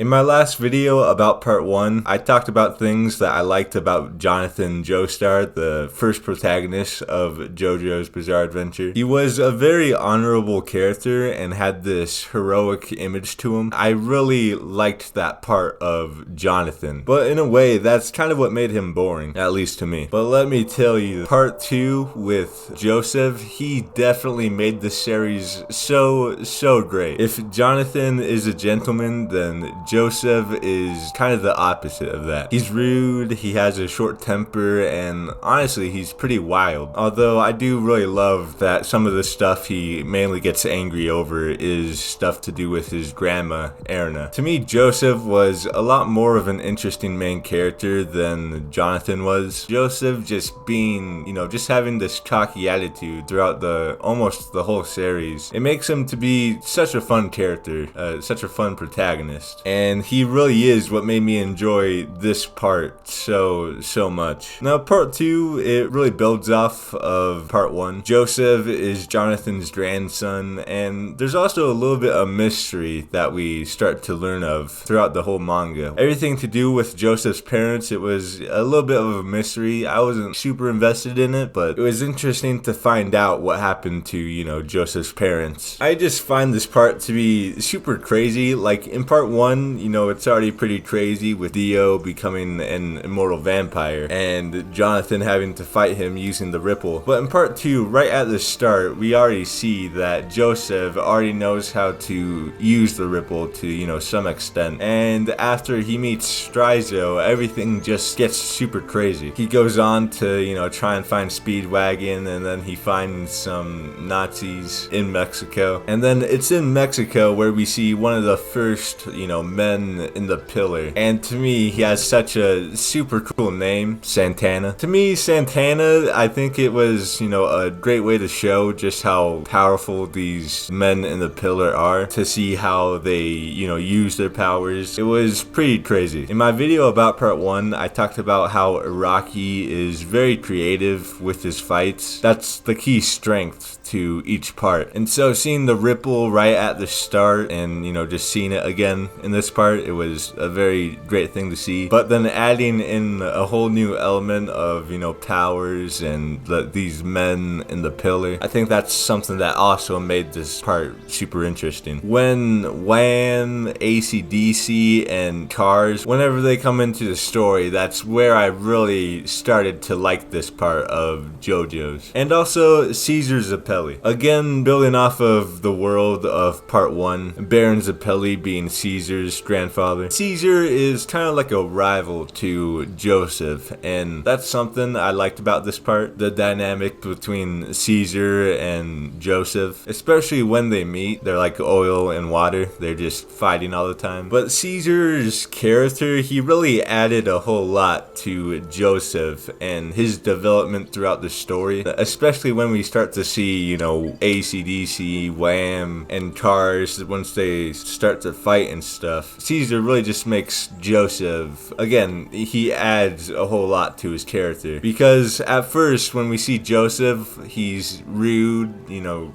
In my last video about part 1, I talked about things that I liked about Jonathan Joestar, the first protagonist of JoJo's Bizarre Adventure. He was a very honorable character and had this heroic image to him. I really liked that part of Jonathan, but in a way, that's kind of what made him boring, at least to me. But let me tell you, part 2 with Joseph, he definitely made the series so great. If Jonathan is a gentleman, then Joseph is kind of the opposite of that. He's rude, he has a short temper, and honestly, he's pretty wild. Although I do really love that some of the stuff he mainly gets angry over is stuff to do with his grandma, Erna. To me, Joseph was a lot more of an interesting main character than Jonathan was. Joseph just being, just having this cocky attitude throughout almost the whole series. It makes him to be such a fun character, such a fun protagonist. And he really is what made me enjoy this part so much. Now part 2, it really builds off of part 1. Joseph is Jonathan's grandson, and there's also a little bit of mystery that we start to learn of throughout the whole manga. Everything to do with Joseph's parents, it was a little bit of a mystery. I wasn't super invested in it, but it was interesting to find out what happened to, Joseph's parents. I just find this part to be super crazy. Like in part 1, it's already pretty crazy with Dio becoming an immortal vampire and Jonathan having to fight him using the ripple. But in part 2, right at the start, we already see that Joseph already knows how to use the ripple to, some extent. And after he meets Strizo, everything just gets super crazy. He goes on to, try and find Speedwagon, and then he finds some Nazis in Mexico. And then it's in Mexico where we see one of the first, men in the pillar. And to me, he has such a super cool name, Santana. To me, Santana, I think it was, a great way to show just how powerful these men in the pillar are, to see how they, use their powers. It was pretty crazy. In my video about part 1, I talked about how Araki is very creative with his fights. That's the key strength to each part. And so seeing the ripple right at the start and, just seeing it again in this part, it was a very great thing to see. But then adding in a whole new element of, powers and these men in the pillar, I think that's something that also made this part super interesting. When Wham, AC/DC, and Cars, whenever they come into the story, that's where I really started to like this part of JoJo's. And also Caesar Zappelli. Again, building off of the world of part 1, Baron Zappelli being Caesar's grandfather. Caesar is kind of like a rival to Joseph, and that's something I liked about this part, the dynamic between Caesar and Joseph, especially when they meet. They're like oil and water, they're just fighting all the time. But Caesar's character, he really added a whole lot to Joseph and his development throughout the story, especially when we start to see, AC/DC, Wham, and Cars, once they start to fight and stuff. Caesar really just makes Joseph, again, he adds a whole lot to his character. Because at first, when we see Joseph, he's rude,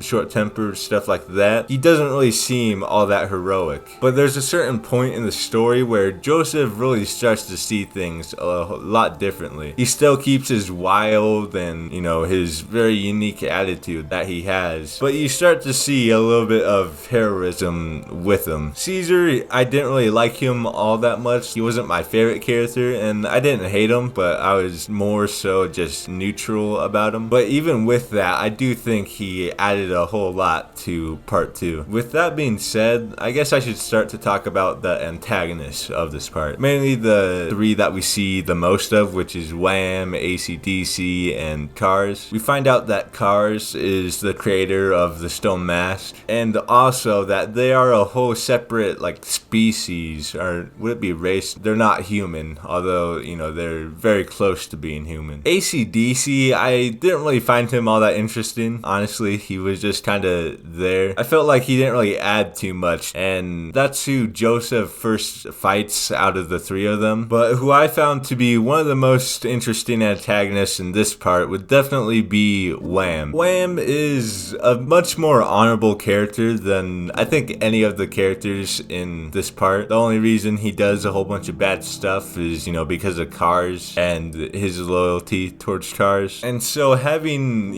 short-tempered, stuff like that. He doesn't really seem all that heroic. But there's a certain point in the story where Joseph really starts to see things a lot differently. He still keeps his wild and, his very unique attitude that he has. But you start to see a little bit of heroism with him. Caesar, I didn't really like him all that much. He wasn't my favorite character, and I didn't hate him, but I was more so just neutral about him. But even with that, I do think he added a whole lot to part 2. With that being said, I guess I should start to talk about the antagonists of this part. Mainly the 3 that we see the most of, which is Wham, AC/DC, and Cars. We find out that Cars is the creator of the Stone Mask, and also that they are a whole separate, species, or would it be race? They're not human, although, they're very close to being human. AC/DC, I didn't really find him all that interesting. Honestly, he was just kind of there. I felt like he didn't really add too much, and that's who Joseph first fights out of the 3 of them. But who I found to be one of the most interesting antagonists in this part would definitely be Wham. Wham is a much more honorable character than I think any of the characters in this part. The only reason he does a whole bunch of bad stuff is, because of cars and his loyalty towards cars. And so having,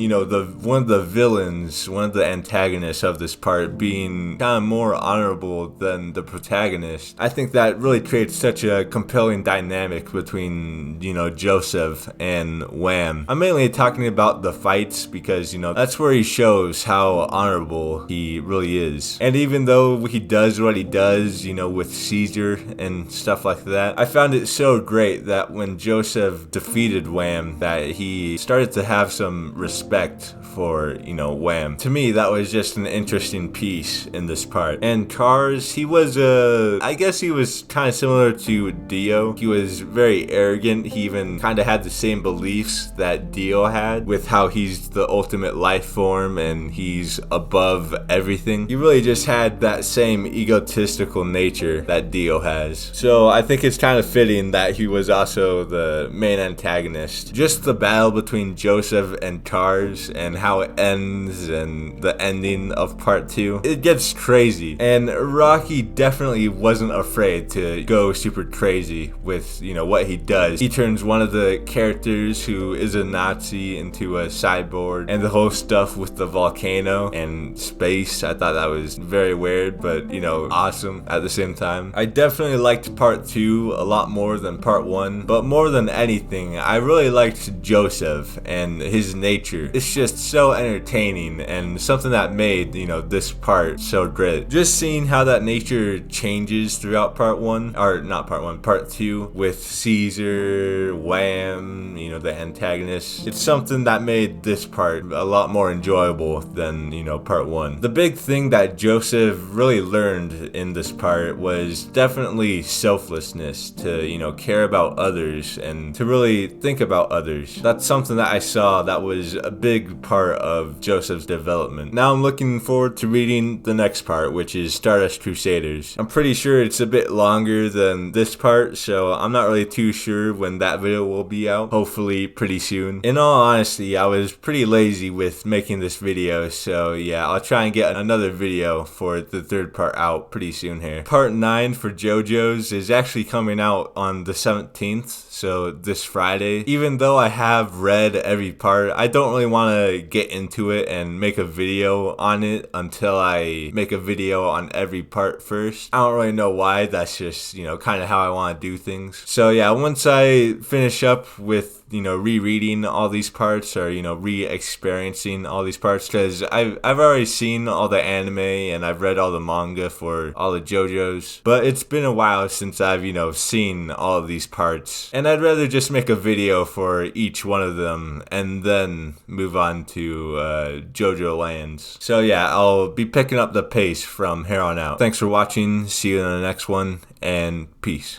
one of the villains, one of the antagonists of this part being kind of more honorable than the protagonist, I think that really creates such a compelling dynamic between, Joseph and Wham. I'm mainly talking about the fights because, that's where he shows how honorable he really is. And even though he does what he does, with Caesar and stuff like that, I found it so great that when Joseph defeated Wham, that he started to have some respect for, Wham. To me, that was just an interesting piece in this part. And Cars, he was I guess he was kind of similar to Dio. He was very arrogant. He even kind of had the same beliefs that Dio had with how he's the ultimate life form and he's above everything. He really just had that same egotistical nature that Dio has. So I think it's kind of fitting that he was also the main antagonist. Just the battle between Joseph and Cars and how it ends and the ending of part 2, it gets crazy. And Rocky definitely wasn't afraid to go super crazy with, what he does. He turns one of the characters who is a Nazi into a cyborg, and the whole stuff with the volcano and space, I thought that was very weird, but, awesome at the same time. I definitely liked part 2 a lot more than part 1, but more than anything, I really liked Joseph and his nature. It's just so entertaining and something that made, this part so great. Just seeing how that nature changes throughout part 1, or not part 1, part 2, with Caesar, Wham, the antagonist. It's something that made this part a lot more enjoyable than, part 1. The big thing that Joseph really learned in this part was definitely selflessness, to, care about others and to really think about others. That's something that I saw that was a big part of Joseph's development. Now I'm looking forward to reading the next part, which is Stardust Crusaders. I'm pretty sure it's a bit longer than this part, so I'm not really too sure when that video will be out. Hopefully pretty soon. In all honesty, I was pretty lazy with making this video, so yeah, I'll try and get another video for the third part out pretty soon here. Part 9 for JoJo's is actually coming out on the 17th, so this Friday. Even though I have read every part, I don't really want to get into it and make a video on it until I make a video on every part first. I don't really know why, that's just, kind of how I want to do things. So yeah, once I finish up with, rereading all these parts or, re-experiencing all these parts, because I've already seen all the anime and I've read all the manga for all the JoJo's, but it's been a while since I've, seen all of these parts, and I'd rather just make a video for each one of them and then move on to JoJo Lands. So yeah, I'll be picking up the pace from here on out. Thanks for watching, see you in the next one, and peace.